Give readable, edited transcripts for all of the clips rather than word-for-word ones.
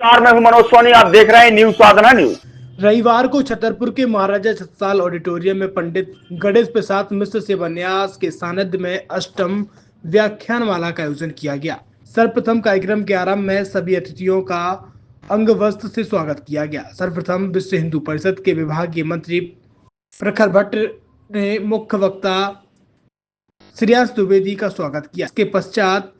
नमस्कार, मैं हूं मनोज सोनी। आप देख रहे हैं न्यूज साधना न्यूज। रविवार को छतरपुर के महाराजा छत्रसाल ऑडिटोरियम में पंडित गणेश प्रसाद मिश्र शिलान्यास के सानिध्य में अष्टम व्याख्यानमाला का आयोजन किया गया। सर्वप्रथम कार्यक्रम के आरंभ में सभी अतिथियों का अंग वस्त्र से स्वागत किया गया। सर्वप्रथम विश्व हिंदू परिषद के विभागीय मंत्री प्रखर भट्ट ने मुख्य वक्ता श्रेयांश द्विवेदी का स्वागत किया। इसके पश्चात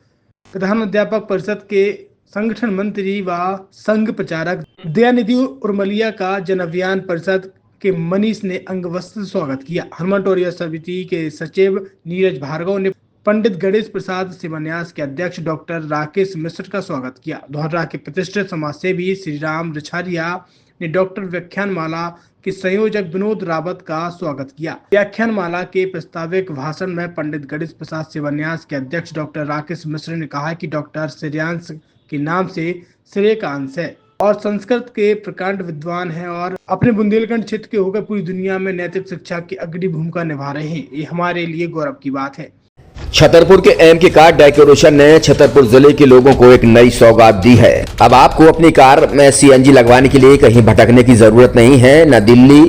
प्रधान अध्यापक परिषद के संगठन मंत्री व संघ प्रचारक दयानिधि उर्मलिया का जन अभियान परिषद के मनीष ने अंग वस्त्र से स्वागत किया। हनुमानटोरिया समिति के सचिव नीरज भार्गव ने पंडित गणेश प्रसाद शिलान्यास के अध्यक्ष डॉक्टर राकेश मिश्र का स्वागत किया। दोहरा के प्रतिष्ठित समाजसेवी श्री राम रिछारिया ने डॉक्टर व्याख्यानमाला के संयोजक विनोद रावत का स्वागत किया। व्याख्यानमाला के प्रस्ताविक भाषण में पंडित गणेश प्रसाद शिलान्यास के अध्यक्ष डॉक्टर राकेश मिश्र ने कहा कि डॉक्टर श्रेयांश के नाम से श्रेय का अंश है और संस्कृत के प्रकांड विद्वान हैं और अपने बुंदेलखंड क्षेत्र के होकर पूरी दुनिया में नैतिक शिक्षा की अग्रणी भूमिका निभा रहे हैं। ये हमारे लिए गौरव की बात है। छतरपुर के एमके कार डेकोरेशन ने छतरपुर जिले के लोगों को एक नई सौगात दी है। अब आपको अपनी कार में सीएनजी लगवाने के लिए कहीं भटकने की जरूरत नहीं है, न दिल्ली,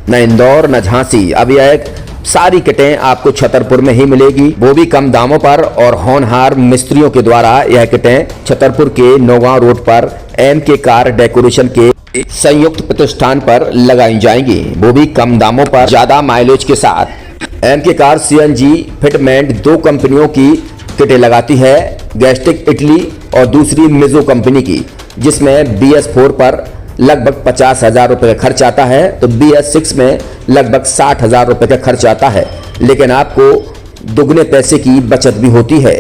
न इंदौर, न झांसी। अब यह सारी किटें आपको छतरपुर में ही मिलेगी, वो भी कम दामों पर और होनहार मिस्त्रियों के द्वारा। यह किटें छतरपुर के नौगांव रोड पर एमके कार डेकोरेशन के संयुक्त प्रतिष्ठान पर लगाई जाएंगी, वो भी कम दामों पर, ज्यादा माइलेज के साथ। एमके कार सीएनजी फिटमेंट दो कंपनियों की किटें लगाती है, गैस्टिक इटली और दूसरी मिजो कंपनी की, जिसमें BS4 पर लगभग 50,000 रुपए का खर्च आता है तो BS6 में लगभग 60,000 रुपए का खर्च आता है, लेकिन आपको दुगने पैसे की बचत भी होती है।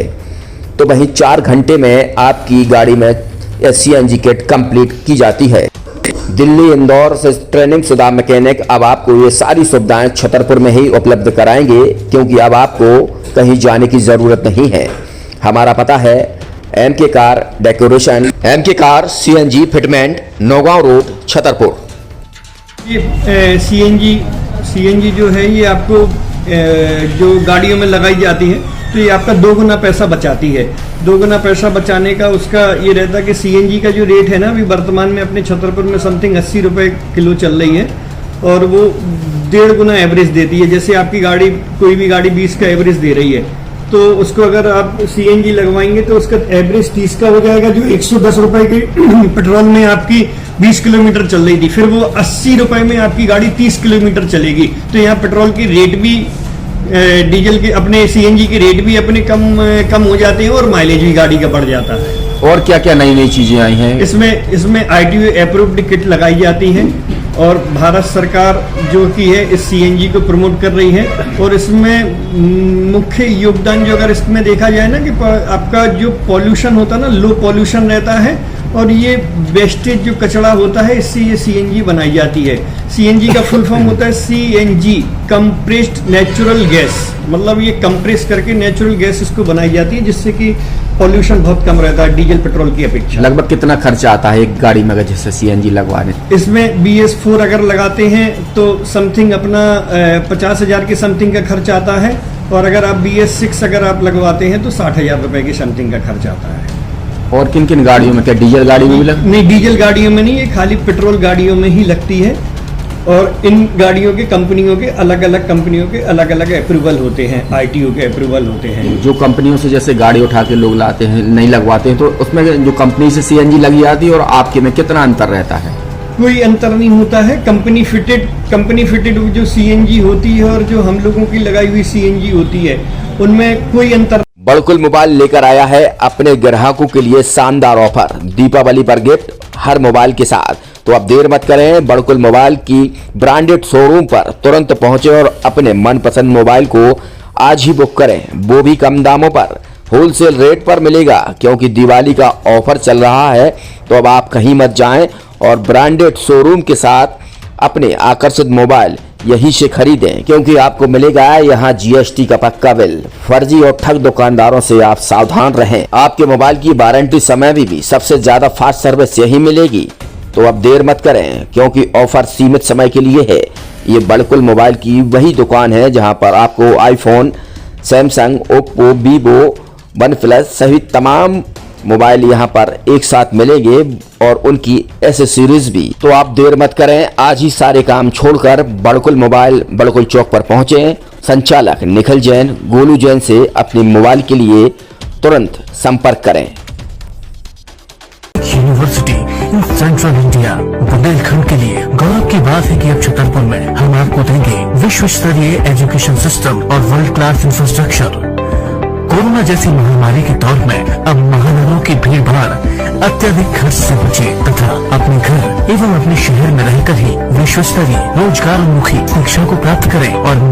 तो वहीं 4 घंटे में आपकी गाड़ी में सीएनजी किट कंप्लीट की जाती है। दिल्ली, इंदौर से ट्रेनिंग शुदा मैकेनिक अब आपको ये सारी सुविधाएं छतरपुर में ही उपलब्ध कराएंगे, क्योंकि अब आपको कहीं जाने की जरूरत नहीं है। हमारा पता है MK car decoration, MK car CNG fitment, Naugaon road, Chhatarpur. ये सीएनजी जो है ये आपको जो गाड़ियों में लगाई जाती है तो ये आपका 2 गुना पैसा बचाती है। 2 गुना पैसा बचाने का उसका ये रहता है कि सीएनजी का जो रेट है ना, अभी वर्तमान में अपने छतरपुर में समथिंग 80 रुपये किलो चल रही है और वो 1.5 गुना एवरेज देती है। जैसे आपकी गाड़ी, कोई भी गाड़ी 20 का एवरेज दे रही है तो उसको अगर आप सीएनजी लगवाएंगे तो उसका एवरेज 30 का हो जाएगा। जो 110 रुपए की पेट्रोल में आपकी 20 किलोमीटर चल रही थी, फिर वो 80 रुपए में आपकी गाड़ी 30 किलोमीटर चलेगी। तो यहाँ पेट्रोल की रेट भी, डीजल के, अपने सीएनजी की रेट भी अपने कम हो जाते हैं और माइलेज भी गाड़ी का बढ़ जाता है। और क्या क्या नई नई चीजें आई हैं? इसमें ITO अप्रूव्ड किट लगाई जाती है और भारत सरकार जो की है इस सीएनजी को प्रमोट कर रही है। और इसमें मुख्य योगदान जो अगर इसमें देखा जाए ना कि आपका जो पॉल्यूशन होता है ना, लो पॉल्यूशन रहता है और ये वेस्टेज जो कचरा होता है, इससे ये सीएनजी बनाई जाती है। सीएनजी का फुल फॉर्म होता है CNG, कंप्रेस्ड नेचुरल गैस। मतलब ये कंप्रेस करके नेचुरल गैस इसको बनाई जाती है, जिससे कि पॉल्यूशन बहुत कम रहता है डीजल पेट्रोल की अपेक्षा। लगभग कितना खर्चा आता है एक गाड़ी में जैसे सीएनजी लगवाने? इसमें BS4 अगर लगाते हैं तो समथिंग अपना 50,000 के समथिंग का खर्च आता है और अगर आप BS6 अगर आप लगवाते हैं तो 60,000 रुपए की समथिंग का खर्च आता है। और किन किन गाड़ियों में? क्या डीजल गाड़ी में भी लगती? नहीं, डीजल गाड़ियों में नहीं, ये खाली पेट्रोल गाड़ियों में ही लगती है। और इन गाड़ियों के कंपनियों के अलग अलग अप्रूवल होते हैं, ITO के अप्रूवल होते हैं। जो कंपनियों से जैसे गाड़ी उठा के लोग लाते हैं, नहीं लगवाते हैं, तो उसमें जो कंपनी से सीएनजी लगी जाती है और आपके में कितना अंतर रहता है? कोई अंतर नहीं होता है। कंपनी फिटेड जो सीएनजी होती है और जो हम लोगों की लगाई हुई सीएनजी होती है, उनमें कोई अंतर। बड़कुल मोबाइल लेकर आया है अपने ग्राहकों के लिए शानदार ऑफर, दीपावली पर गिफ्ट हर मोबाइल के साथ। तो अब देर मत करें, बड़कुल मोबाइल की ब्रांडेड शोरूम पर तुरंत पहुंचे और अपने मनपसंद मोबाइल को आज ही बुक करें, वो भी कम दामों पर, होलसेल रेट पर मिलेगा, क्योंकि दिवाली का ऑफर चल रहा है। तो अब आप कहीं मत जाएं और ब्रांडेड शोरूम के साथ अपने आकर्षित मोबाइल यहीं से खरीदें, क्योंकि आपको मिलेगा यहाँ GST का पक्का बिल। फर्जी और ठग दुकानदारों से आप सावधान रहें। आपके मोबाइल की वारंटी समय में भी सबसे ज्यादा फास्ट सर्विस यही मिलेगी। तो अब देर मत करें, क्योंकि ऑफर सीमित समय के लिए है। ये बड़कुल मोबाइल की वही दुकान है जहां पर आपको iPhone, Samsung, Oppo, Vivo, OnePlus सहित तमाम मोबाइल यहाँ पर एक साथ मिलेंगे और उनकी एसेसरीज भी। तो आप देर मत करें, आज ही सारे काम छोड़कर बड़कुल मोबाइल बड़कुल चौक पर पहुंचे। संचालक निखिल जैन, गोलू जैन से अपने मोबाइल के लिए तुरंत संपर्क करें। University in central India Bundelkhand के लिए गौरव की बात है कि अब छतरपुर में हम आपको देंगे विश्व स्तरीय एजुकेशन सिस्टम और वर्ल्ड क्लास इंफ्रास्ट्रक्चर। कोरोना जैसी महामारी के दौर में अब महानगरों की भीड़ भाड़ अत्यधिक खर्च से बचे तथा अपने घर एवं अपने शहर में रहकर ही विश्व स्तरीय रोजगार उन्मुखी शिक्षा को प्राप्त करें और